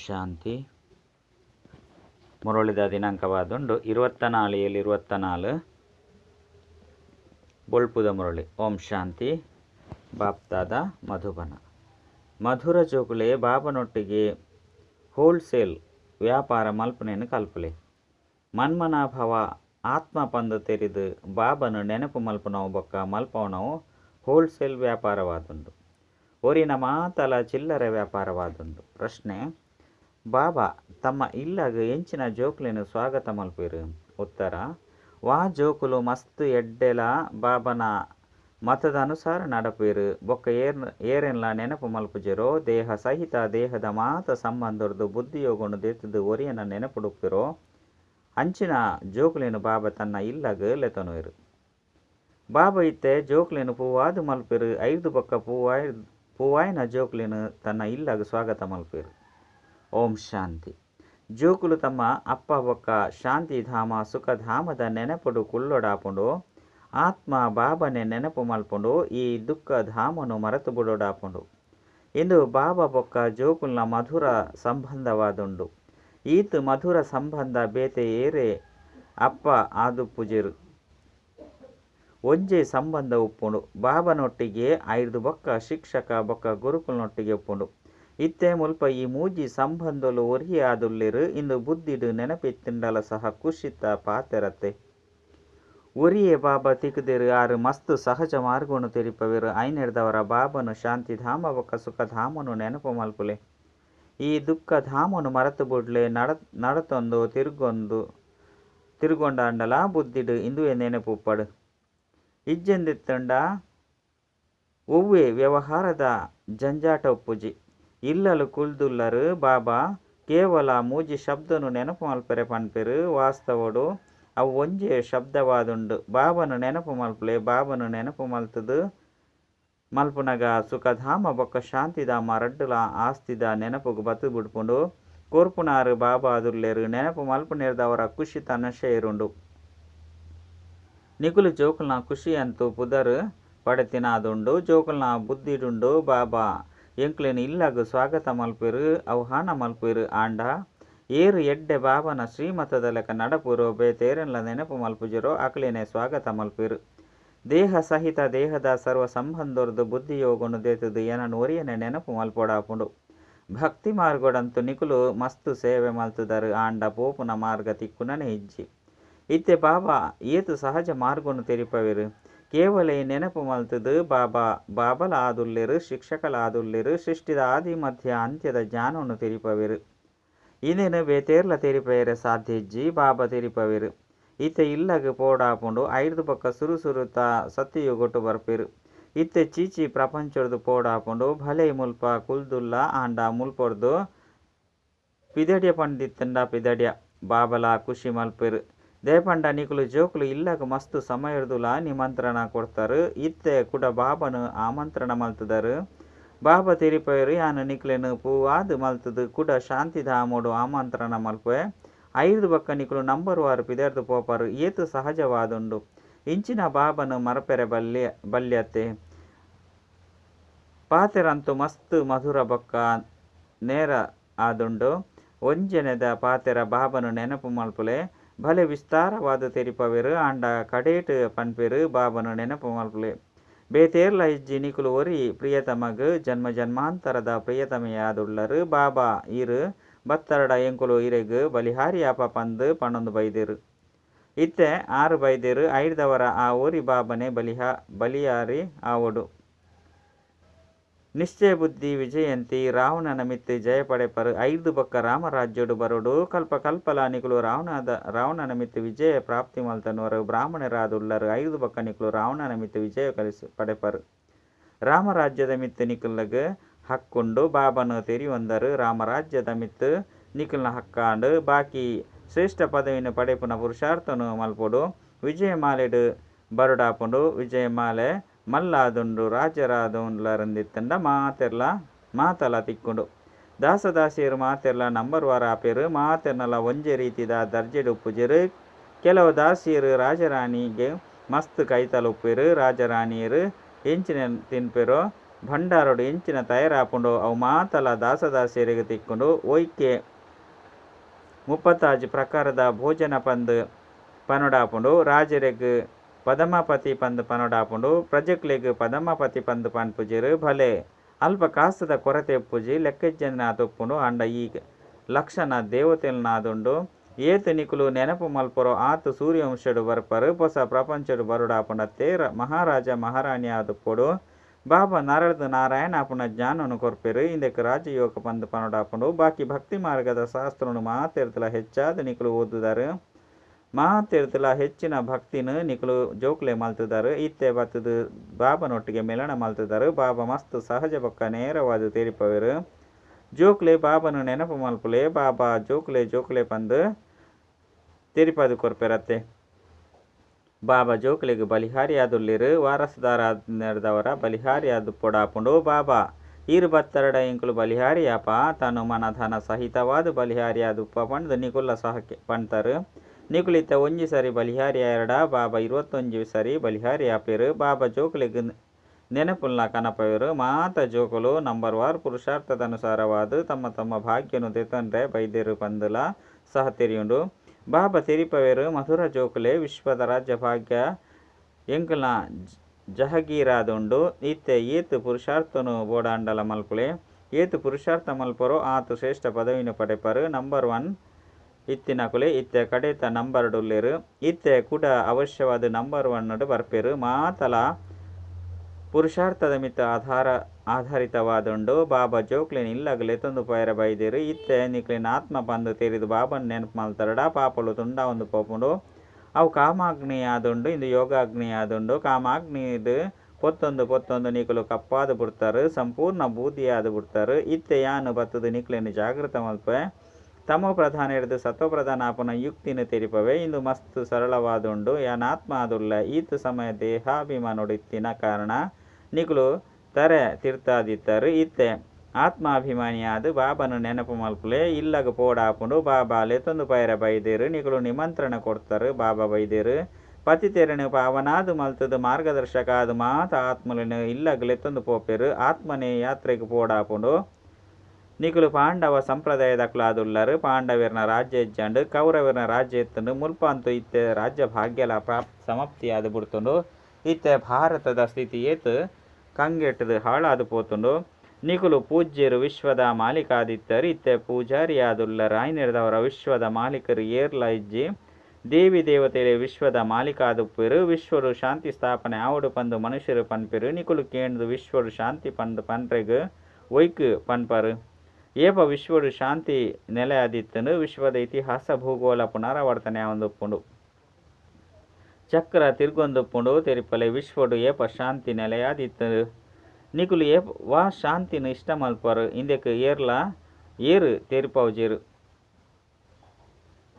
ಶಾಂತಿ. ಮುರಳಿದ ದಿನಾಂಕವಾದುಂಡು 24/24 ಬೊಳ್ಪುದ ಮುರಳಿ. ಓಂ ಶಾಂತಿ. ಬಾಪ್ತಾದ ಮಧುಬನ. ಮಧುರ ಜೋಕುಲೆ ಬಾಬನೊಟ್ಟಿಗೆ wholesale ವ್ಯಾಪಾರ ಮಲ್ಪನೆಯನ್ನು ಕಲ್ಪಲೆ. ಮನ್ಮನಾಭವ ಆತ್ಮ ಪಂದು ತೆರೆದು ಬಾಬನು ನೆನಪು ಮಲ್ಪನವು ಬೊಕ್ಕ ಮಲ್ಪವನವು ಹೋಲ್ಸೇಲ್ ವ್ಯಾಪಾರವಾದುಂಡು. ಒರಿನ ಮಾತಲ ಚಿಲ್ಲರೆ ವ್ಯಾಪಾರವಾದುಂಡು. ಪ್ರಶ್ನೆ: ಬಾಬಾ ತಮ್ಮ ಇಲ್ಲಾಗ ಎಂಚಿನ ಜೋಕುಲೆನು ಸ್ವಾಗತ ಮಲ್ಪಿರು? ಉತ್ತರ: ವಾ ಜೋಕುಲು ಮಸ್ತ್ ಎಡ್ಡೆಲ ಬಾಬನ ಮತದ ಅನುಸಾರ ನಡಪಿರು ಬೊಕ್ಕ ಏರೆನ್ಲ ನೆನಪು ಮಲ್ಪುಜಿರೋ ದೇಹ ಸಹಿತ ದೇಹದ ಮಾತ ಸಂಬಂಧರ್ದು ಬುದ್ಧಿಯೋಗನು ದೇತದು ಒರಿಯನ ನೆನಪುಡುಪಿರೋ ಅಂಚಿನ ಜೋಕುಲೆನು ಬಾಬಾ ತನ್ನ ಇಲ್ಲಾಗ ಲೆತನುಯಿರು. ಬಾಬಾ ಇತ್ತೆ ಜೋಕುಲೆನು ಪೂವಾದು ಮಲ್ಪಿರು 5 ಬೊಕ್ಕ ಪೂವಾಯಿನ ಜೋಕುಲೆನು ತನ್ನ ಇಲ್ಲಾಗ ಸ್ವಾಗತ ಮಲ್ಪಿರು. ಓಂ ಶಾಂತಿ. ಜೋಕುಲು ತಮ್ಮ ಅಪ್ಪ ಬೊಕ್ಕ ಶಾಂತಿಧಾಮ ಸುಖಧಾಮದ ನೆನಪುಡು ಕುಳ್ಳೊಡಾಪುಂಡು ಆತ್ಮ ಬಾಬನೆ ನೆನಪು ಮಲ್ಪುಂಡು ಈ ದುಃಖ ಧಾಮನು ಮರೆತು ಬಿಡೋಡಾಪುಂಡು. ಇಂದು ಬಾಬಾ ಬೊಕ್ಕ ಜೋಕುಲ್ನ ಮಧುರ ಸಂಬಂಧವಾದುಂಡು. ಈತ್ ಮಧುರ ಸಂಬಂಧ ಬೇತೆ ಏರೆ ಅಪ್ಪ ಆದುಪ್ಪುಜಿರು ಒಂಜೆ ಸಂಬಂಧ ಉಪ್ಪುಂಡು. ಬಾಬನೊಟ್ಟಿಗೆ 5 ಬೊಕ್ಕ ಶಿಕ್ಷಕ ಬೊಕ್ಕ ಗುರುಕುಲ್ನೊಟ್ಟಿಗೆ ಉಪ್ಪುಂಡು. ಇತ್ತೆ ಮುಲ್ಪ ಈ ಮೂಜಿ ಸಂಬಂಧಲು ಒರಿಯೆ ಆದುಲ್ಲೆರು. ಇಂದು ಬುದ್ಧಿಡು ನೆನಪೆತ್ತಿಂಡಲ ಸಹ ಖುಷಿತ ಪಾತೆರತ್ತೆ. ಒರಿಯೆ ಬಾಬಾ ತಿಕ್ಕದಿರು ಆರು ಮಸ್ತ್ ಸಹಜ ಮಾರ್ಗವನ್ನು ತೆರಿಪವೆರು. ಐನೆಡ್ದವರ ಬಾಬನು ಶಾಂತಿಧಾಮ ಬೊಕ್ಕ ಸುಖಧಾಮನು ನೆನಪು ಮಲ್ಪುಲೆ. ಈ ದುಃಖ ಧಾಮನು ಮರೆತು ಬಿಡ್ಲೆ ನಡತೊಂದು ತಿರುಗೊಂಡಾಂಡಲ ಬುದ್ಧಿಡು ಇಂದುವೆ ನೆನಪು ಉಪ್ಪಡು. ಇಜ್ಜೆಂದಿತ್ತಂಡ ಒವ್ವೆ ವ್ಯವಹಾರದ ಜಂಜಾಟ ಉಪ್ಪುಜಿ ಇಲ್ಲಲು ಕುಲ್ದುಲ್ಲರು. ಬಾಬಾ ಕೇವಲ ಮೂಜಿ ಶಬ್ದನು ನೆನಪು ಮಲ್ಪರೆ ಪನ್ಪೆರು. ವಾಸ್ತವಡು ಅವು ಒಂಜೆ ಶಬ್ದವಾದುಂಡು. ಬಾಬನು ನೆನಪು ಮಲ್ಪಲೆ. ಬಾಬನು ನೆನಪು ಮಲ್ಪುನಗ ಸುಖಧಾಮ ಬೊಕ್ಕ ಶಾಂತಿಧಾಮ ರಡ್ಡುಲ ಆಸ್ತಿದ ನೆನಪುಗು ಬತ್ತು ಬಿಡ್ಪುಂಡು. ಕೋರ್ಪುನಾರು ಬಾಬಾ ಅದುಲ್ಲೆರು. ನೆನಪು ಮಲ್ಪುನೆರ್ದವರ ಖುಷಿ ತನ್ನಶೆ ಇರುಂಡು. ನಿಕುಲು ಜೋಕುಲ್ನ ಖುಷಿ ಅಂತೂ ಪುದರ್ ಪಡೆತಿನಾದುಂಡು. ಜೋಕುಲ್ನ ಬುದ್ಧಿಡುಂಡು. ಬಾಬಾ ಎಂಕ್ಲೆನು ಇಲ್ಲಾಗ ಸ್ವಾಗತ ಮಲ್ಪಿರು ಆಹ್ವಾನ ಮಲ್ಪಿರು. ಆಂಡ ಏರು ಎಡ್ಡೆ ಬಾಬನ ಶ್ರೀಮತದ ಲೆಕ್ಕ ನಡಪುರೋ ಬೇತೇರೆನ್ಲ ನೆನಪು ಮಲ್ಪುಜಿರೋ ಅಕ್ಲೇನೆ ಸ್ವಾಗತ ಮಲ್ಪಿರು. ದೇಹ ಸಹಿತ ದೇಹದ ಸರ್ವ ಸಂಬಂಧರ್ದು ಬುದ್ಧಿಯೋಗನು ದೇತದು ಏನನು ಒರಿಯನೆ ನೆನಪು ಮಲ್ಪೊಡಾಪುಂಡು. ಭಕ್ತಿ ಮಾರ್ಗಡಂತು ನಿಕುಲು ಮಸ್ತ್ ಸೇವೆ ಮಲ್ತುದರು. ಆಂಡ ಪೋಪುನ ಮಾರ್ಗ ತಿಕ್ಕುನನೆ ಇಜ್ಜಿ. ಇತ್ತೆ ಬಾಬಾ ಏತು ಸಹಜ ಮಾರ್ಗನು ತೆರಿಪವೆರು. ಕೇವಲ ಈ ನೆನಪು ಮಲ್ತದು ಬಾಬಲ ಆದುಲ್ಲೆರು ಶಿಕ್ಷಕಲ ಆದುಲ್ಲೆರು. ಸೃಷ್ಟಿದ ಆದಿ ಮಧ್ಯ ಅಂತ್ಯದ ಜ್ಞಾನವನ್ನು ತೆರಿಪವೆರು. ಇಂದೇನು ಬೇತೇರ್ಲ ತೆರಿಪೆಯರೆ ಸಾಧ್ಯ ಇಜ್ಜಿ ಬಾಬಾ ತೆರಿಪವೆರು. ಇತ್ತೆ ಇಲ್ಲಗ ಪೋಡಾಪುಂಡು 5 ಬೊಕ್ಕ ಸುರುಸುರುತ ಸತ್ಯಯುಗೊಟ್ಟು ಬರ್ಪೆರು. ಇತ್ತೆ ಚೀಚಿ ಪ್ರಪಂಚರ್ದು ಪೋಡಾಪುಂಡು. ಭಲೆ ಮುಲ್ಪ ಕುಲ್ದುಲ್ಲ ಆಂಡ ಮುಲ್ಪೊರ್ದು ಪಿದಡ್ಯ ಪಂಡಿತ್ತಂಡ ಪಿದಡ್ಯ ಬಾಬಲ ಖುಷಿ ಮಲ್ಪೆರು. ದೇಪಂಡ ನಿಕುಲು ಜೋಕುಲು ಇಲ್ಲಗ ಮಸ್ತ್ ಸಮಯರ್ದುಲ ನಿಮಂತ್ರಣ ಕೊಡ್ತಾರು. ಇತ್ತೆ ಕುಡ ಬಾಬನು ಆಮಂತ್ರಣ ಮಲ್ತದರು. ಬಾಬಾ ತೆರಿಪೆಯರು ಯಾನು ನಿಕ್ಲೆನು ಪೂವಾದು ಮಲ್ತದು ಕುಡ ಶಾಂತಿಧಾಮೋಡು ಆಮಂತ್ರಣ ಮಲ್ಪೆ 5 ಬೊಕ್ಕ ನಿಕುಲು ನಂಬರ್ ವಾರು ಪಿದರ್ದು ಪೋಪರು. ಏತು ಸಹಜವಾದುಂಡು. ಇಂಚಿನ ಬಾಬನು ಮರಪೆರೆ ಬಲ್ಯತೆ ಪಾತೆರಂತು ಮಸ್ತ್ ಮಧುರ ಬೊಕ್ಕ ನೇರ ಆದುಂಡು. ಒಂಜೆನೆದ ಪಾತೆರ ಬಾಬನು ನೆನಪು ಮಲ್ಪುಲೆ. ಭಲೆ ವಿಸ್ತಾರವಾದ ತೆರಿಪವೆರು. ಆಂಡ ಕಡೇಟ್ ಪನ್ಪೆರು ಬಾಬನು ನೆನಪು ಮಲ್ಪುಲೆ. ಬೇತೇರ್ಲ ಇಜ್ಜಿ ನಿಕುಲು ಒರಿ ಪ್ರಿಯತಮಗ್ ಜನ್ಮ ಜನ್ಮಾಂತರದ ಪ್ರಿಯತಮೆಯಾದುಳ್ಳರು. ಬಾಬಾ ಇರು ಬತ್ತರಡ ಎಂಕುಲು ಇರೆಗ್ ಬಲಿಹಾರಿಯಾಪ ಪಂದ್ ಪಣೊಂದು ಬೈದೆರು. ಇತ್ತೆ 6 ಬೈದೆರು. 5ದವರ ಆ ಓರಿ ಬಾಬನೆ ಬಲಿಯಾರಿ ಆವೊಡು. ನಿಶ್ಚಯ ಬುದ್ಧಿ ವಿಜಯಂತಿ ರಾವಣನ ಮಿತ್ತು ಜಯ ಪಡೆಪರು. 5 ಬೊಕ್ಕ ರಾಮರಾಜ್ಯಡು ಬರೋಡು. ಕಲ್ಪಲ ನಿಕುಲು ರಾವಣನ ಮಿತ್ತು ವಿಜಯ ಪ್ರಾಪ್ತಿ ಮಲ್ತನವರು ಬ್ರಾಹ್ಮಣರಾದುಳ್ಳರು. 5 ಬೊಕ್ಕ ನಿಕುಲು ರಾವಣನ ಮಿತ್ತು ವಿಜಯ ಪಡೆಪರು. ರಾಮರಾಜ್ಯದ ಮಿತ್ತು ನಿಕುಲ್ಗ ಹಕ್ಕುಂಡು. ಬಾಬನು ತೆರಿಯೊಂದರು. ರಾಮರಾಜ್ಯದ ಮಿತ್ತು ನಿಕುಲ್ನ ಹಕ್ಕಾಂಡು ಬಾಕಿ ಶ್ರೇಷ್ಠ ಪದವಿನ ಪಡೆಪುನ ಪುರುಷಾರ್ಥನು ಮಲ್ಪೊಡು. ವಿಜಯಮಾಲೆಡು ಬರುಡಾಪುಂಡು. ವಿಜಯಮಾಲೆ ಮಲ್ಲಾದುಂಡು ರಾಜರಾದುಂಡ್ಲರಂದಿತ್ತಂಡ ಮಾತೆರ್ಲ ತಿಕ್ಕುಂಡು. ದಾಸದಾಸಿಯರು ಮಾತೆರ್ಲ ನಂಬರ್ ವಾರ ಆಪೆರು. ಮಾತೆರ್ನಲ ಒಂಜೆ ರೀತಿದ ದರ್ಜೆಡು ಉಪ್ಪುಜೆರು. ಕೆಲವು ದಾಸಿಯರು ರಾಜರಾಣಿಗೆ ಮಸ್ತ್ ಕೈತಲು ಉಪ್ಪೆರು. ರಾಜರಾಣಿಯರು ಎಂಚಿನ ತಿನ್ಪೆರೋ ಭಂಡಾರಡು ಎಂಚಿನ ತಯಾರಾಪುಂಡು ಅವು ಮಾತಲ ದಾಸದಾಸಿಯರಿಗೆ ತಿಕ್ಕೊಂಡು ಒಯ್ಕೆ 30 ಪ್ರಕಾರದ ಭೋಜನ ಪಂದು ಪನೊಡಾಪುಂಡು ರಾಜರಿಗೆ ಪದಮಾಪತಿ ಪಂದು ಪನೊಡಾಪುಂಡು ಪ್ರಜೆಕ್ಲೆಗ್ ಪದಮಾಪತಿ ಪಂದು ಪನ್ಪುಜಿರು ಭಲೆ ಅಲ್ಪ ಕಾಸದ ಕೊರತೆ ಪೂಜಿ ಲೆಕ್ಕಜ್ಜನ ತೊಪ್ಪುಂಡು ಅಂಡ ಈ ಲಕ್ಷಣ ದೇವತೆಲ್ನಾದುಂಡು ಏತು ನಿಕುಲು ನೆನಪು ಮಲ್ಪರೋ ಆತು ಸೂರ್ಯವಂಶಡು ಬರ್ಪರು ಹೊಸ ಪ್ರಪಂಚಡು ಬರುಡಾಪುಂಡತ್ತೆ ಮಹಾರಾಜ ಮಹಾರಾಣಿ ಆದುಪ್ಪುಡು ಬಾಬಾ ನರಳದ ನಾರಾಯಣ ಆಪುಣ ಜ್ಞಾನನು ಕೊರ್ಪೆರು ಇಂದಕ್ಕೆ ರಾಜಯೋಗ ಪಂದು ಪನೊಡಾಪುಂಡು ಬಾಕಿ ಭಕ್ತಿ ಮಾರ್ಗದ ಶಾಸ್ತ್ರನು ಮಾತೆರ್ತಲ ಹೆಚ್ಚಾದ ನಿಕುಲು ಓದುದಾರು ಮಾತೆರ್ತಲ ಹೆಚ್ಚಿನ ಭಕ್ತಿನ ನಿಕುಲು ಜೋಕ್ಲೆ ಮಲ್ತಿದಾರು ಇತ್ತೆ ಬತ್ತದು ಬಾಬನೊಟ್ಟಿಗೆ ಮಿಲನ ಮಲ್ತಿದಾರು ಬಾಬಾ ಮಸ್ತ್ ಸಹಜ ಬೊಕ್ಕ ನೇರವಾದ ತೀರಿಪವೆರು ಜೋಕ್ಲೆ ಬಾಬನು ನೆನಪು ಮಲ್ಪುಲೆ ಬಾಬಾ ಜೋಕ್ಲೆ ಪಂದು ತಿರಿಪದು ಕೊರ್ಪೆರತ್ತೆ ಬಾಬಾ ಜೋಕ್ಲೆಗ್ ಬಲಿಹಾರಿ ಆದುಲ್ಲಿರು ವಾರಸುದಾರ ನಡೆದವರ ಬಲಿಹಾರಿ ಆದು ಪೊಡಾಪುಂಡು ಬಾಬಾ ಈರು ಬತ್ತರಡ ಇಂಕುಲು ಬಲಿಹಾರಿ ಆಪ ತಾನು ಮನಧನ ಸಹಿತವಾದ ಬಲಿಹಾರಿ ಆದು ಪಂಡು ನಿಕುಲ ಸಹಕ್ಕೆ ಪಂಡ್ತರು ನಿಕುಲಿತ ಒಂಜಿ ಸರಿ ಬಲಿಹಾರಿ ಎರಡ ಬಾಬಾ 21 ಸರಿ ಬಲಿಹಾರಿ ಆಪೇರು ಬಾಬಾ ಜೋಕ್ಲೆಗ್ ನೆನಪುಲ್ನ ಕನಪವರು ಮಾತ ಜೋಕುಲು ನಂಬರ್ 1 ಪುರುಷಾರ್ಥದ ಅನುಸಾರವಾದ ತಮ್ಮ ಭಾಗ್ಯನು ತೆತ್ತಂಡ್ರೆ ಬೈದ್ಯರು ಪಂದುಲ ಸಹ ತೆರಿಯುಂಡು ಬಾಬಾ ತೆರಿಪವೇರು ಮಧುರ ಜೋಕುಲೆ ವಿಶ್ವದ ರಾಜ್ಯ ಭಾಗ್ಯ ಎಂಕಲ್ನ ಜಹಗೀರಾದುಂಡು ಇತ್ತೆ ಏತು ಪುರುಷಾರ್ಥನು ಬೋಡಾಂಡಲ ಮಲ್ಪುಲೆ ಏತು ಪುರುಷಾರ್ಥ ಮಲ್ಪರೋ ಆತು ಶ್ರೇಷ್ಠ ಪದವಿನ ಪಡೆಪರು ನಂಬರ್ 1 ಇತ್ತಿನ ಕುಲೆ ಇತ್ತೆ ಕಡೆತ ನಂಬರ್ 2 ಇತ್ತೆ ಕೂಡ ಅವಶ್ಯವಾದ ನಂಬರ್ 1 ಬರ್ಪೇರು ಮಾತಲ ಪುರುಷಾರ್ಥದ ಮಿತ್ತ ಆಧಾರಿತವಾದುಂಡು ಬಾಬಾ ಜೋಕ್ಲಿನ ಇಲ್ಲಗಲೆ ತಂದು ಪೈರ ಬೈದಿರು ಇತ್ತೆ ನಿಕ್ಲಿನ ಆತ್ಮ ಬಂದು ತೆರಿದು ಬಾಬನ ನೆನಪು ಮಲ್ತರಡ ಪಾಪಲು ತುಂಡ ಒಂದು ಪೋಪುಂಡು ಅವು ಕಾಮಾಗ್ನಿ ಆದುಂಡು ಇಂದು ಯೋಗಾಗ್ನಿ ಆದುಂಡು ಕಾಮಾಗ್ನಿದು ಪೊತ್ತೊಂದು ನಿಕುಲು ಕಪ್ಪಾದು ಬಿಡ್ತಾರು ಸಂಪೂರ್ಣ ಬೂದಿಯಾದು ಬಿಡ್ತಾರು ಇತ್ತೆ ಯಾನು ಬತ್ತದು ನಿಕ್ಲಿನ ಜಾಗೃತ ಮಲ್ಪೆ ತಮೋ ಪ್ರಧಾನ ಹಿಡಿದು ಸತ್ವ ಪ್ರಧಾನ ಆಪನ ಯುಕ್ತಿನ ತೆರಿಪವೆ ಇಂದು ಮಸ್ತ್ ಸರಳವಾದುಂಡು ಯಾನಾತ್ಮ ಆದುಲ್ಲ ಈತ ಸಮಯ ದೇಹಾಭಿಮಾನೊಡಿತ್ತಿನ ಕಾರಣ ನಿಕುಲು ತರೆ ತಿರ್ತಾದಿತ್ತರು ಇತ್ತೆ ಆತ್ಮಾಭಿಮಾನಿಯಾದು ಬಾಬನು ನೆನಪು ಮಲ್ಪುಲೆ ಇಲ್ಲಗ ಪೋಡಾಪುಂಡು ಬಾಬಾಲೆ ತಂದು ಪೈರ ಬೈದೇರು ನಿಕುಲು ನಿಮಂತ್ರಣ ಕೊಡ್ತಾರೆ ಬಾಬಾ ಬೈದೇರು ಪತಿ ತೆರನು ಪಾವನಾದು ಮಲ್ತದು ಮಾರ್ಗದರ್ಶಕ ಅದು ಮಾತ ಆತ್ಮలను ಇಲ್ಲಗಲೆ ತಂದು ಪೋಪೇರು ಆತ್ಮನೇ ಯಾತ್ರೆಗೆ ಪೋಡಾಪುಂಡು ನಿಕುಲು ಪಾಂಡವ ಸಂಪ್ರದಾಯದಕ್ಲಾದುಲ್ಲರು ಪಾಂಡವರನ ರಾಜ್ಯ ಇಜ್ಜಂಡು ಕೌರವರನ ರಾಜ್ಯ ಎತ್ತಂಡು ಮುಲ್ಪ ಅಂತೂ ಇತ್ತೆ ರಾಜ್ಯ ಭಾಗ್ಯಲ ಸಮಾಪ್ತಿಯಾದು ಬಿಡ್ತುಂಡು ಇತ್ತೆ ಭಾರತದ ಸ್ಥಿತಿ ಏತು ಕಂಗೆಟ್ಟದು ಹಾಳಾದು ಪೋತುಂಡು ನಿಕುಲು ಪೂಜ್ಯರು ವಿಶ್ವದ ಮಾಲೀಕಾದಿತ್ತರು ಇತ್ತೆ ಪೂಜಾರಿಯಾದುಲ್ಲ ರಾಯ್ ನಡೆದವರ ವಿಶ್ವದ ಮಾಲೀಕರು ಏರ್ಲ ಇಜ್ಜಿ ದೇವಿ ದೇವತೆಲೆ ವಿಶ್ವದ ಮಾಲೀಕಾದುಪ್ಪರು ವಿಶ್ವರು ಶಾಂತಿ ಸ್ಥಾಪನೆ ಆವಡು ಪಂದು ಮನುಷ್ಯರು ಪನ್ಪೆರು ನಿಕುಲು ಕೇಂದ್ರ ವಿಶ್ವರು ಶಾಂತಿ ಪಂದು ಪನ್ರೆಗ್ ಒಯ್ಕು ಪನ್ಪರು ಏಪ ವಿಶ್ವಡು ಶಾಂತಿ ನೆಲೆಯಾದಿತ್ತನು ವಿಶ್ವದ ಇತಿಹಾಸ ಭೂಗೋಳ ಪುನರಾವರ್ತನೆ ಆವೊಂದುಪ್ಪುಂಡು ಚಕ್ರ ತಿರ್ಗೊಂದುಪ್ಪುಂಡು ತೆರಿಪಲೆ ವಿಶ್ವಡು ಏಪ ಶಾಂತಿ ನೆಲೆಯಾದಿತ್ತು ನಿಕುಲು ಏಪ ವಾ ಶಾಂತಿನ ಇಷ್ಟ ಮಲ್ಪರು ಇಂದಕ್ಕೆ ಏರು ತೆರಿಪವುಜೇರು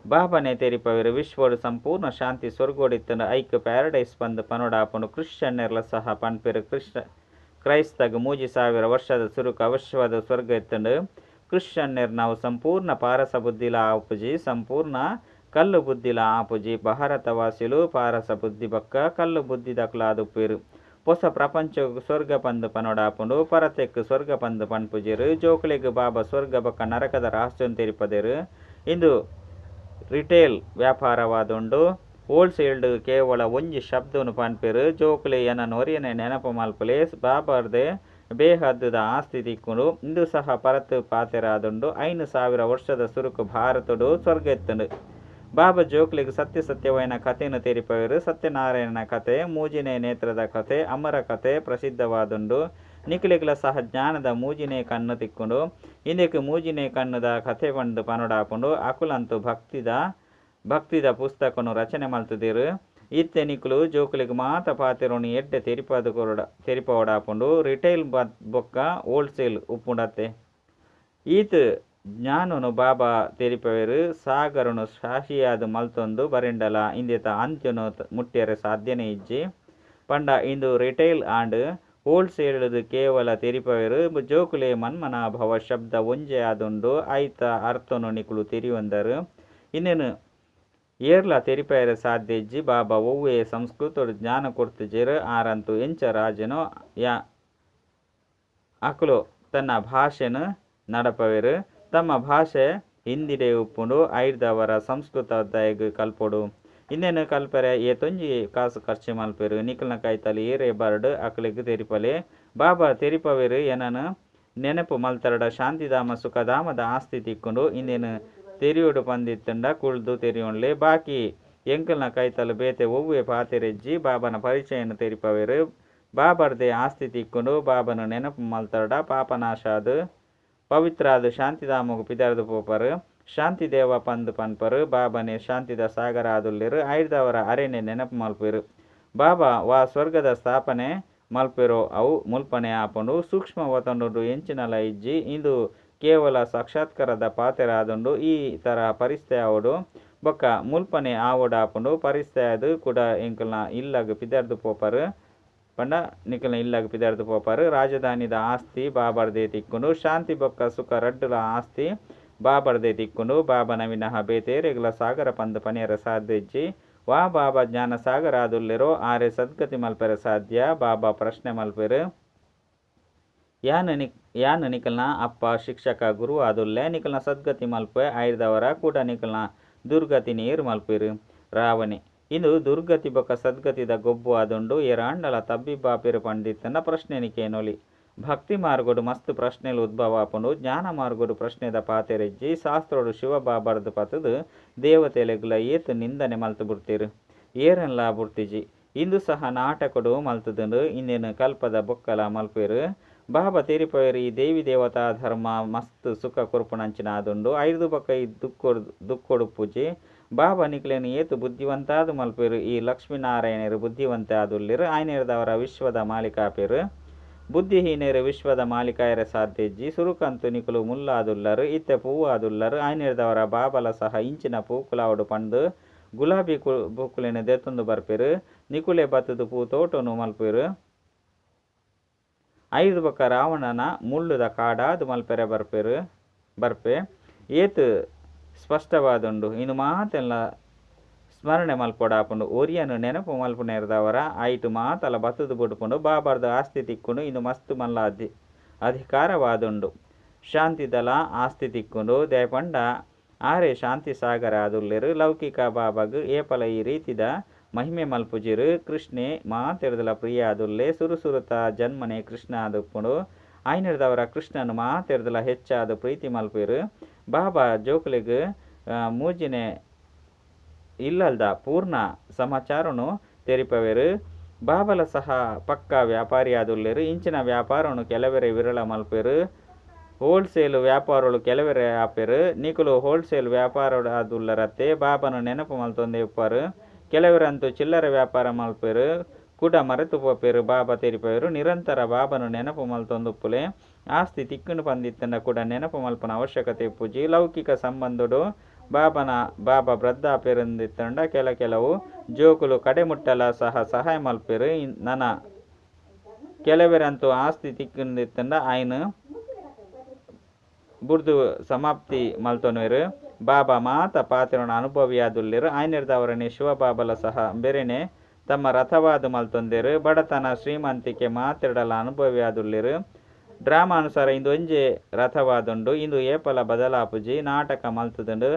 ಬಾಬನೆ ತೆರಿಪವರು ವಿಶ್ವಡು ಸಂಪೂರ್ಣ ಶಾಂತಿ ಸ್ವರ್ಗೋಡಿತ್ತನು ಐಕ್ಯ ಪ್ಯಾರಡೈಸ್ ಪಂದು ಪನೊಡಾಪುಂಡು ಕ್ರಿಶ್ಚಿಯನ್ನರ್ಲ ಸಹ ಪನ್ಪೆರು ಕ್ರೈಸ್ತಗ 3000 ವರ್ಷದ ಸುರುಕು ಅವಶ್ಯವಾದ ಸ್ವರ್ಗ ಎತ್ತಂಡು ಕ್ರಿಶ್ಚಿಯನ್ನರ್ ನಾವು ಸಂಪೂರ್ಣ ಪಾರಸ ಬುದ್ಧಿಲ ಆಪುಜಿ ಸಂಪೂರ್ಣ ಕಲ್ಲು ಬುದ್ಧಿಲ ಆಪುಜಿ ಭಾರತವಾಸಿಲು ಪಾರಸ ಬುದ್ಧಿ ಬಕ್ಕ ಕಲ್ಲು ಬುದ್ಧಿ ದಕ್ಲಾದುಪ್ಪೇರು ಹೊಸ ಪ್ರಪಂಚ ಸ್ವರ್ಗ ಪಂದು ಪನೊಡಾಪುಂಡು ಪರತೆಕ್ ಸ್ವರ್ಗ ಪಂದು ಪನ್ಪುಜಿರು ಜೋಕ್ಲೆಗ್ ಬಾಬಾ ಸ್ವರ್ಗ ಬಕ್ಕ ನರಕದ ರಹಸ್ಯನ್ ತೆರಿಪದೇರು ಇಂದು ರಿಟೇಲ್ ವ್ಯಾಪಾರವಾದುಂಡು ಹೋಲ್ಸೇಲ್ಡ್ ಕೇವಲ ಒಂಜಿ ಶಬ್ದವನ್ನು ಪನ್ಪೆರು ಜೋಕ್ಲೆ ಎನ್ನ ನೊರಿಯನೆ ನೆನಪು ಮಲ್ಪಲೆ ಬಾಬರ್ದೆ ಬೇಹದ್ದದ ಆಸ್ತಿ ತಿಕ್ಕುಂಡು ಇಂದು ಸಹ ಪರತು ಪಾತೆರಾದುಂಡು 5000 ವರ್ಷದ ಸುರುಕು ಭಾರತಡು ಸ್ವರ್ಗ ಎತ್ತುಂಡು ಬಾಬಾ ಜೋಕ್ಲೆಗ್ ಸತ್ಯವೈನ ಕಥೆಯನ್ನು ತೆರಿಪವರು ಸತ್ಯನಾರಾಯಣನ ಕಥೆ ಮೂಜಿನೇ ನೇತ್ರದ ಕಥೆ ಅಮರ ಕಥೆ ಪ್ರಸಿದ್ಧವಾದುಂಡು ನಿಖಿಲೆಗ್ಲ ಸಹ ಜ್ಞಾನದ ಮೂಜಿನೇ ಕಣ್ಣು ತಿಕ್ಕುಂಡು ಇಂದಕ್ಕೆ ಮೂಜಿನೇ ಕಣ್ಣುದ ಕಥೆ ಬಂದು ಪನೊಡಾಪುಂಡು ಅಕುಲಂತು ಭಕ್ತಿದ ಪುಸ್ತಕನು ರಚನೆ ಮಲ್ತದಿರು ಇತ್ತೆ ನಿಕುಲು ಜೋಕುಲಿಗೆ ಮಾತ ಪಾತೆರೋನಿ ಎಡ್ಡೆ ತೆರಿಪವಡಾಪುಂಡು ರಿಟೈಲ್ ಬೊಕ್ಕ ಹೋಲ್ಸೇಲ್ ಉಪ್ಪುಂಡತ್ತೆ ಈತ ಜ್ಞಾನನು ಬಾಬಾ ತೆರಿಪವೇರು ಸಾಗರನು ಶಾಹಿಯಾದ ಮಲ್ತೊಂದು ಬರೆಂಡಲ ಇಂದೆತ ಅಂತ್ಯನು ಮುಟ್ಟಿಯರೆ ಸಾಧ್ಯನೇ ಇಜ್ಜಿ ಪಂಡ ಇಂದು ರಿಟೈಲ್ ಆಂಡ್ ಹೋಲ್ಸೇಲ್ದು ಕೇವಲ ತೆರಿಪವೇರು ಜೋಕುಲೆ ಮನ್ಮನಾಭವ ಶಬ್ದ ಒಂಜೆ ಆದುಂಡು ಐತ ಅರ್ಥನು ನಿಕುಲು ತೆರಿಯೊಂದರು ಇನ್ನೇನು ಏರ್ಲ ತೆರಿಪೇರ ಸಾಧ್ಯ ಇಜ್ಜಿ ಬಾಬಾ ಒವ್ವೇ ಸಂಸ್ಕೃತಡು ಜ್ಞಾನ ಕೊಡ್ತಿಜೇರು ಆರಂತು ಎಂಚ ರಾಜನು ಅಕುಲು ತನ್ನ ಭಾಷೆನು ನಡಪವೆರು ತಮ್ಮ ಭಾಷೆ ಹಿಂದಿಡೆ ಉಪ್ಪುಂಡು ಐದವರ ಸಂಸ್ಕೃತ ದಯಗ್ ಕಲ್ಪೊಡು ಇನ್ನೇನು ಕಲ್ಪರೆ ಏತೊಂಜಿ ಕಾಸು ಖರ್ಚು ಮಲ್ಪೆರು ನಿಖಲ್ನ ಕೈತಲಿ ಏರೆ ಬರ್ಡ್ ಅಕಲಿಗೆ ತೆರಿಪಲೆ ಬಾಬಾ ತೆರಿಪವೆರು ಏನನು ನೆನಪು ಮಲ್ತರಡ ಶಾಂತಿಧಾಮ ಸುಖಧಾಮದ ಆಸ್ತಿ ತಿಕ್ಕೊಂಡು ಇನ್ನೇನು ತೆರಿಯೋಡು ಪಂದಿತ್ತಂಡ ಕುಳ್ದು ತೆರಿಯೋಣ್ಲೆ ಬಾಕಿ ಎಂಕಲ್ನ ಕೈತಲು ಬೇತೆ ಒವ್ವೆ ಪಾತೆರೆಜ್ಜಿ ಬಾಬನ ಪರಿಚಯನು ತೆರಿಪವೆರು ಬಾಬರ್ದೆ ಆಸ್ತಿ ತಿಕ್ಕೊಂಡು ಬಾಬನು ನೆನಪು ಮಲ್ತರಡ ಪಾಪನಾಶಾದು ಪವಿತ್ರಾದು ಶಾಂತಿಧಾಮಗು ಪಿದರ್ದು ಪೋಪರು ಶಾಂತಿ ದೇವ ಪಂದು ಪನ್ಪರು ಬಾಬನೆ ಶಾಂತಿದ ಸಾಗರ ಆದುಲ್ಲೆರು ಐದವರ ಅರೆನೆ ನೆನಪು ಮಲ್ಪೆರು ಬಾಬಾ ವಾ ಸ್ವರ್ಗದ ಸ್ಥಾಪನೆ ಮಲ್ಪೆರೋ ಅವು ಮುಲ್ಪನೆ ಆಪುಂಡು ಸೂಕ್ಷ್ಮ ಒತ್ತಂಡು ಎಂಚಿನಲ ಇಜ್ಜಿ ಇಂದು ಕೇವಲ ಸಾಕ್ಷಾತ್ಕಾರದ ಪಾತೆರ ಆದುಂಡು ಈ ತರಹ ಪರಿಸ್ಥಿತಿ ಆವಡು ಬೊಕ್ಕ ಮುಲ್ಪನೆ ಆವಡು ಆಪುಂಡು ಪರಿಸ್ಥಿತಿ ಅದು ಕೂಡ ಎಂಕಲ್ನ ಇಲ್ಲಗ ಪಿದರ್ದು ಪೋಪರು ಪಂಡ ನಿಖಲ್ನ ಇಲ್ಲಗ ಪಿದರ್ದು ಪೋಪರು ರಾಜಧಾನಿದ ಆಸ್ತಿ ಬಾಬರ್ದೇ ತಿಕ್ಕೊಂಡು ಶಾಂತಿ ಬೊಕ್ಕ ಸುಖ ರಡ್ಡುಲ ಆಸ್ತಿ ಬಾಬರ್ದೇ ತಿಕ್ಕೊಂಡು ಬಾಬನ ವಿನಃ ಬೇತೇರೆಗ್ಲ ಸಾಗರ ಪಂದು ಪನಿಯರ ಸಾಧ್ಯಜ್ಜಿ ವಾ ಬಾಬಾ ಜ್ಞಾನ ಸಾಗರ ಆದುಲ್ಲೆರೋ ಆರೆ ಸದ್ಗತಿ ಮಲ್ಪೆರ ಸಾಧ್ಯ ಬಾಬಾ ಪ್ರಶ್ನೆ ಮಲ್ಪೆರು ಯಾನ ನಿಖಲ್ನ ಅಪ್ಪ ಶಿಕ್ಷಕ ಗುರು ಆದುಲ್ಲೆ ನಿಖಲ್ನ ಸದ್ಗತಿ ಮಲ್ಪೆ ಐದವರ ಕೂಡ ನಿಖಲ್ನ ದುರ್ಗತಿ ನೀರು ಮಲ್ಪೆರು ರಾವಣಿ ಇಂದು ದುರ್ಗತಿ ಬೊಕ್ಕ ಸದ್ಗತಿದ ಗೊಬ್ಬು ಆದುಂಡು ಏರಾಂಡಲ ತಬ್ಬಿ ಬಾಪಿರು ಪಂಡಿತನ ಪ್ರಶ್ನೆ ನಿಕೇನೊಲಿ ಭಕ್ತಿ ಮಾರ್ಗೋಡು ಮಸ್ತ್ ಪ್ರಶ್ನೆಲು ಉದ್ಭವ ಆಪುಂಡು ಜ್ಞಾನ ಮಾರ್ಗೋಡು ಪ್ರಶ್ನೆದ ಪಾತೆರೆಜ್ಜಿ ಶಾಸ್ತ್ರೋಡು ಶಿವ ಬಾಬರ್ದು ಪತದು ದೇವತೆಲೆಗ್ಲ ಏತು ನಿಂದನೆ ಮಲ್ತು ಬಿಡ್ತೀರು ಏರೆನ್ಲ ಬುಡ್ತಿಜಿ ಇಂದು ಸಹ ನಾಟಕಡು ಮಲ್ತುದುಂಡು ಇನ್ನೇನು ಕಲ್ಪದ ಬೊಕ್ಕಲ ಮಲ್ಪೇರು ಬಾಬಾ ತೆರಿಪೇರು ಈ ದೇವಿ ದೇವತಾ ಧರ್ಮ ಮಸ್ತ್ ಸುಖ ಕೊರ್ಪುಣಂಚಿನ ಆದುಂಡು ಐದು ಬೊಕ್ಕ ಈ ದುಕ್ಕೊಡು ಪೂಜೆ ಬಾಬಾ ನಿಕ್ಲೇನು ಏತು ಬುದ್ಧಿವಂತಾದು ಮಲ್ಪೇರು ಈ ಲಕ್ಷ್ಮೀನಾರಾಯಣರು ಬುದ್ಧಿವಂತ ಆದುಲ್ಲೇರು ಆಯ್ನೇರದವರ ವಿಶ್ವದ ಮಾಲೀಕಾಪೇರು ಬುದ್ಧಿಹೀನರು ವಿಶ್ವದ ಮಾಲೀಕಾಯರ ಸಾಧ್ಯಜ್ಜಿ ಸುರುಕಂತು ನಿಕುಲು ಮುಲ್ಲಾದುಲ್ಲರು ಇತ್ತೆ ಪೂವು ಆದುಲ್ಲರು ಆಯ್ನೇರದವರ ಬಾಬಲ ಸಹ ಇಂಚಿನ ಪೂಕುಲಾವಡು ಪಂದು ಗುಲಾಬಿ ಬುಕ್ಕುಲಿನ ದೆತ್ತೊಂದು ಬರ್ಪೇರು ನಿಕುಲೆ ಬತ್ತದು ಪೂ ತೋಟನು ಮಲ್ಪೇರು ಐದು ಬೊಕ್ಕ ರಾವಣನ ಮುಳ್ಳುದ ಕಾಡಾದು ಮಲ್ಪೆರೆ ಬರ್ಪೆ ಏತು ಸ್ಪಷ್ಟವಾದುಂಡು ಇನ್ನು ಮಾತೆಲ್ಲ ಸ್ಮರಣೆ ಮಲ್ಪೊಡಾಪುಂಡು ಒರಿಯನು ನೆನಪು ಮಲ್ಪುನೇರದವರ ಐಟು ಮಾತಲ ಬತ್ತದು ಬುಡ್ಪುಂಡು ಬಾಬರ್ದು ಆಸ್ತಿ ತಿಕ್ಕೊಂಡು ಇನ್ನು ಮಸ್ತ್ ಮಲ್ಲ ಅಧಿಕಾರವಾದುಂಡು ಶಾಂತಿದಲ ಆಸ್ತಿ ತಿಕ್ಕೊಂಡು ದಯಪಂಡ ಆರೆ ಶಾಂತಿ ಸಾಗರ ಆದುಲ್ಲೆರು ಲೌಕಿಕ ಬಾಬಾಗು ಏಪಲ ಈ ರೀತಿದ ಮಹಿಮೆ ಮಲ್ಪುಜಿರು ಕೃಷ್ಣೆ ಮಾತೆರದಲ ಪ್ರಿಯ ಆದುಲ್ಲೆ ಸುರುಸುರುತ ಜನ್ಮನೆ ಕೃಷ್ಣ ಆದುಪ್ಪುಂಡು ಆಯ್ನಿರ್ದವರ ಕೃಷ್ಣನು ಮಾತೆರದಲ ಹೆಚ್ಚಾದ ಪ್ರೀತಿ ಮಲ್ಪೇರು ಬಾಬಾ ಜೋಕುಲೆಗ್ ಮೂಜಿನೆ ಇಲ್ಲಲ್ದ ಪೂರ್ಣ ಸಮಾಚಾರನು ತೆರಿಪವೆರು ಬಾಬಲ ಸಹ ಪಕ್ಕ ವ್ಯಾಪಾರಿ ಆದುಲ್ಲೆರು ಇಂಚಿನ ವ್ಯಾಪಾರನು ಕೆಲವೆರೆ ವಿರಳ ಮಲ್ಪೇರು ಹೋಲ್ಸೇಲ್ ವ್ಯಾಪಾರಗಳು ಕೆಲವೆರೆ ಆಪೇರು ನಿಕುಲು ಹೋಲ್ಸೇಲ್ ವ್ಯಾಪಾರ ಆದುಲ್ಲರತ್ತೆ ಬಾಬನು ನೆನಪು ಮಲ್ತೊಂದೆ ಉಪ್ಪರು ಕೆಲವರಂತೂ ಚಿಲ್ಲರೆ ವ್ಯಾಪಾರ ಮಲ್ಪೇರು ಕೂಡ ಮರೆತು ಪೋಪೇರು ಬಾಬಾ ತೆರಿಪೇರು ನಿರಂತರ ಬಾಬನು ನೆನಪು ಮಲ್ತೊಂದುಪ್ಪುಲೆ ಆಸ್ತಿ ತಿಕ್ಕುಂಡು ಪಂದಿತ್ತಂಡ ಕೂಡ ನೆನಪು ಮಲ್ಪನ ಅವಶ್ಯಕತೆ ಪೂಜಿ ಲೌಕಿಕ ಸಂಬಂಧಡು ಬಾಬಾ ವೃದ್ಧಾಪೇರಂದಿತ್ತಂಡ ಕೆಲವು ಜೋಕುಲು ಕಡೆಮುಟ್ಟಲ ಸಹ ಸಹಾಯ ಮಲ್ಪೇರು ನನ ಕೆಲವರಂತೂ ಆಸ್ತಿ ತಿಕ್ಕುಂದಿತ್ತಂಡ ಆಯ್ನು ಬುರ್ದು ಸಮಾಪ್ತಿ ಮಲ್ತೊನ್ವೆರು ಬಾಬಾ ಮಾತ ಪಾತ್ರನ ಅನುಭವಿಯಾದುಲ್ಲೆರು ಆಯ್ನಿರ್ದವರನೆ ಶಿವಬಾಬಲ ಸಹ ಬೆರೆನೆ ತಮ್ಮ ರಥವಾದ ಮಲ್ತೊಂದೇರು ಬಡತನ ಶ್ರೀಮಂತಿಕೆ ಮಾತಿರಡಲ ಅನುಭವಿಯಾದುಲ್ಲೆರು ಡ್ರಾಮಾ ಅನುಸಾರ ಇಂದು ಒಂಜೆ ರಥವಾದುಂಡು ಇಂದು ಏಪಲ ಬದಲಾಪುಜಿ ನಾಟಕ ಮಲ್ತುದುಂಡು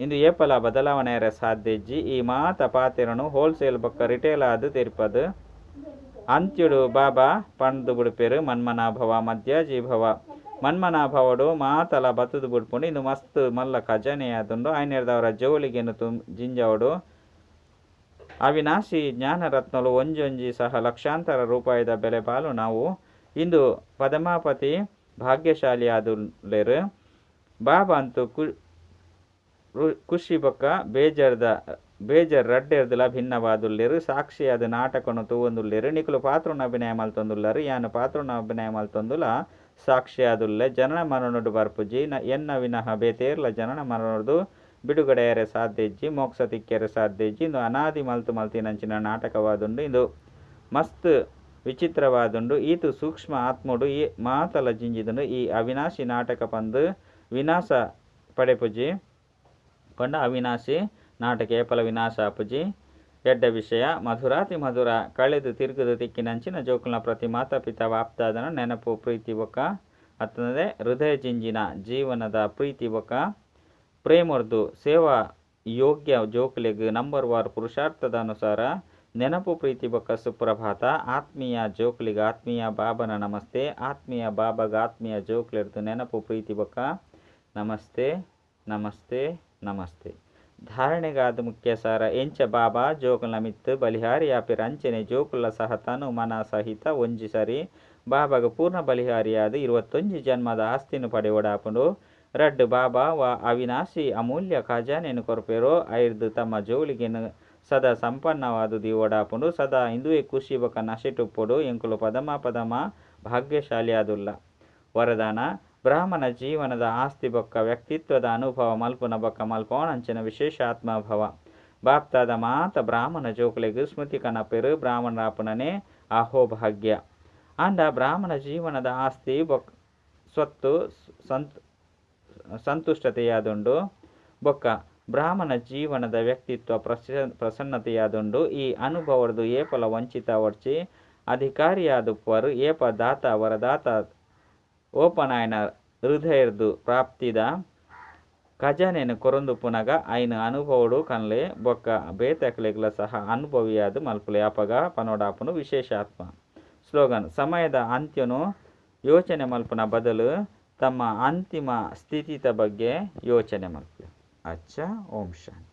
ಇಂದು ಏಪಲ ಬದಲಾವಣೆಯರ ಸಾಧ್ಯಜ್ಜಿ ಈ ಮಾತ ಪಾತೆರನು ಹೋಲ್ಸೇಲ್ ಬೊಕ್ಕ ರಿಟೇಲ್ ಆದು ತೆರಿಪದು ಅಂತ್ಯುಡು ಬಾಬಾ ಪಂದು ಬುಡ್ಪೇರು ಮನ್ಮನಾಭವ ಮಧ್ಯಾಜೀಭವ ಮನ್ಮನಾಭವಡು ಮಾತಲ ಬತ್ತದು ಬುಡ್ಪುಂಡು ಇಂದು ಮಸ್ತ್ ಮಲ್ಲ ಖಜಾನೆ ಆದುಂಡು ಆಯ್ನೆರ್ದವರ ಜೋಲಿಗೆನು ಜಿಂಜವಡು ಅವಿನಾಶಿ ಜ್ಞಾನರತ್ನಲು ಒಂಜೊಂಜಿ ಸಹ ಲಕ್ಷಾಂತರ ರೂಪಾಯಿದ ಬೆಲೆ ಬಾಲು ನಾವು ಇಂದು ಪದಮಾಪತಿ ಭಾಗ್ಯಶಾಲಿ ಆದುಲ್ಲೆರು ಬಾಬಾ ಅಂತೂ ಖುಷಿ ಬೊಕ್ಕ ಬೇಜರ್ ರಡ್ಡೆರ್ದಲ ಭಿನ್ನವಾದುಲ್ಲೆರು ಸಾಕ್ಷಿಯಾದ ನಾಟಕನು ತೂವೊಂದುಲ್ಲೆರು ನಿಕುಲು ಪಾತ್ರನ ಅಭಿನಯ ಮಲ್ತೊಂದುಲ್ಲರು ಯಾನು ಪಾತ್ರನ ಅಭಿನಯ ಮಲ್ತೊಂದುಲ ಸಾಕ್ಷಿಯಾದುಲ್ಲೆ ಜನನ ಮರಣುಡು ಬರ್ಪುಜಿ ಎನ್ನ ವಿನಃ ಬೇತೇರ್ಲ ಜನನ ಮರಣುಡು ಬಿಡುಗಡೆಯರೆ ಸಾಧ್ಯಜ್ಜಿ ಮೋಕ್ಷ ತಿಕ್ಕೆರೆ ಸಾಧ್ಯಜ್ಜಿ ಇಂದು ಅನಾದಿ ಮಲ್ತಿನಂಚಿನ ನಾಟಕವಾದುಂಡು ಇಂದು ಮಸ್ತ್ ವಿಚಿತ್ರವಾದುಂಡು ಈತು ಸೂಕ್ಷ್ಮ ಆತ್ಮುಡು ಈ ಮಾತಲ ಜಿಂಜಿದುಂಡು ಈ ಅವಿನಾಶಿ ನಾಟಕ ಪಂದು ವಿನಾಶ ಪಡೆಪುಜಿ ಪಂಡ ಅವಿನಾಶಿ ನಾಟಕ ಏಪಲ ವಿನಾಶ ಆಪುಜಿ ಎಡ್ಡ ವಿಷಯ ಮಧುರಾತಿ ಮಧುರ ಕಳೆದು ತಿರುಗದು ತಿಕ್ಕಿನಂಚಿನ ಜೋಕುಲ್ನ ಪ್ರತಿ ಮಾತಾಪಿತ ವಾಪ್ತಾದನ ನೆನಪು ಪ್ರೀತಿ ಒಕ್ಕ ಅತ್ತಂದರೆ ಹೃದಯ ಜಿಂಜಿನ ಜೀವನದ ಪ್ರೀತಿ ಒಕ್ಕ ಪ್ರೇಮರ್ದು ಸೇವಾ ಯೋಗ್ಯ ಜೋಕುಲೆಗ್ ನಂಬರ್ ವಾರ್ ಪುರುಷಾರ್ಥದ ಅನುಸಾರ ನೆನಪು ಪ್ರೀತಿ ಬೊಕ್ಕ ಸುಪ್ರಭಾತ ಆತ್ಮೀಯ ಜೋಕ್ಲಿಗೆ ಆತ್ಮೀಯ ಬಾಬನ ನಮಸ್ತೆ ಆತ್ಮೀಯ ಬಾಬಾಗ ಆತ್ಮೀಯ ಜೋಕ್ಲಿರ್ದು ನೆನಪು ಪ್ರೀತಿ ಬೊಕ್ಕ ನಮಸ್ತೆ ನಮಸ್ತೆ ನಮಸ್ತೆ. ಧಾರಣೆಗಾದ ಮುಖ್ಯ ಸಾರ ಎಂಚ ಬಾಬಾ ಜೋಕುಲ್ನ ಮಿತ್ತು ಬಲಿಹಾರಿ ಯಾಪಿರ ಅಂಚನೆ ಜೋಕುಲ್ಲ ಸಹ ತನು ಮನ ಸಹಿತ ಒಂಜಿ ಸರಿ ಬಾಬಾಗ ಪೂರ್ಣ ಬಲಿಹಾರಿಯಾದ 21 ಜನ್ಮದ ಆಸ್ತಿನ ಪಡೆಯೋಡಾಪುಂಡು ರಡ್ಡು ಬಾಬಾ ಅವಿನಾಶಿ ಅಮೂಲ್ಯ ಖಜಾನೆಯನ್ನು ಕೊರಪೇರೋ ಐರ್ದು ತಮ್ಮ ಜೋಳಿಗೆನು ಸದಾ ಸಂಪನ್ನವಾದುದು ಓಡಾಪುಂಡು ಸದಾ ಇಂದುವೆ ಖುಷಿ ಬೊಕ ನಶೆಟುಪ್ಪುಡು ಎಂಕುಲು ಪದಮ ಭಾಗ್ಯಶಾಲಿ ಆದುಲ್ಲ. ವರದಾನ ಬ್ರಾಹ್ಮಣ ಜೀವನದ ಆಸ್ತಿ ಬೊಕ್ಕ ವ್ಯಕ್ತಿತ್ವದ ಅನುಭವ ಮಲ್ಪುನ ಬೊಕ್ಕ ಮಲ್ಪೋಣಂಚಿನ ವಿಶೇಷ ಆತ್ಮಭವ ಬಾಪ್ತಾದ ಮಾತ ಬ್ರಾಹ್ಮಣ ಜೋಕುಲೆಗ್ ಸ್ಮೃತಿ ಕನಪೆರು ಬ್ರಾಹ್ಮಣರಾಪುನನೇ ಅಹೋ ಭಾಗ್ಯ ಅಂಡ ಬ್ರಾಹ್ಮಣ ಜೀವನದ ಆಸ್ತಿ ಬೊಕ್ಕ ಸ್ವತ್ತು ಸಂತುಷ್ಟತೆಯಾದುಂಡು ಬೊಕ್ಕ ಬ್ರಾಹ್ಮಣ ಜೀವನದ ವ್ಯಕ್ತಿತ್ವ ಪ್ರಸನ್ನತೆಯಾದುಂಡು ಈ ಅನುಭವರ್ದು ಏಪಲ ವಂಚಿತ ಒಡ್ಚಿ ಅಧಿಕಾರಿಯಾದುಪ್ಪರು ಏಪ ದಾತ ವರದಾತ ಓಪನಾಯನ ಹೃದಯರ್ದು ಪ್ರಾಪ್ತಿದ ಖಜಾನೆನು ಕೊರೊಂದು ಪುನಗ ಐನ ಅನುಭವಡು ಕನ್ಲೆ ಬೊಕ್ಕ ಬೇತಕ್ಲೆಗ್ಲ ಸಹ ಅನುಭವಿಯಾದು ಮಲ್ಪುಲೆ ಅಪಗ ಪನೋಡಾಪುನು ವಿಶೇಷಾತ್ಮ. ಸ್ಲೋಗನ್ ಸಮಯದ ಅಂತ್ಯನು ಯೋಚನೆ ಮಲ್ಪುನ ಬದಲು ತಮ್ಮ ಅಂತಿಮ ಸ್ಥಿತಿತ ಬಗ್ಗೆ ಯೋಚನೆ ಮಲ್ಪುಲೆ. ಅಚ್ಚ ಓಂ ಶಾಂತಿ.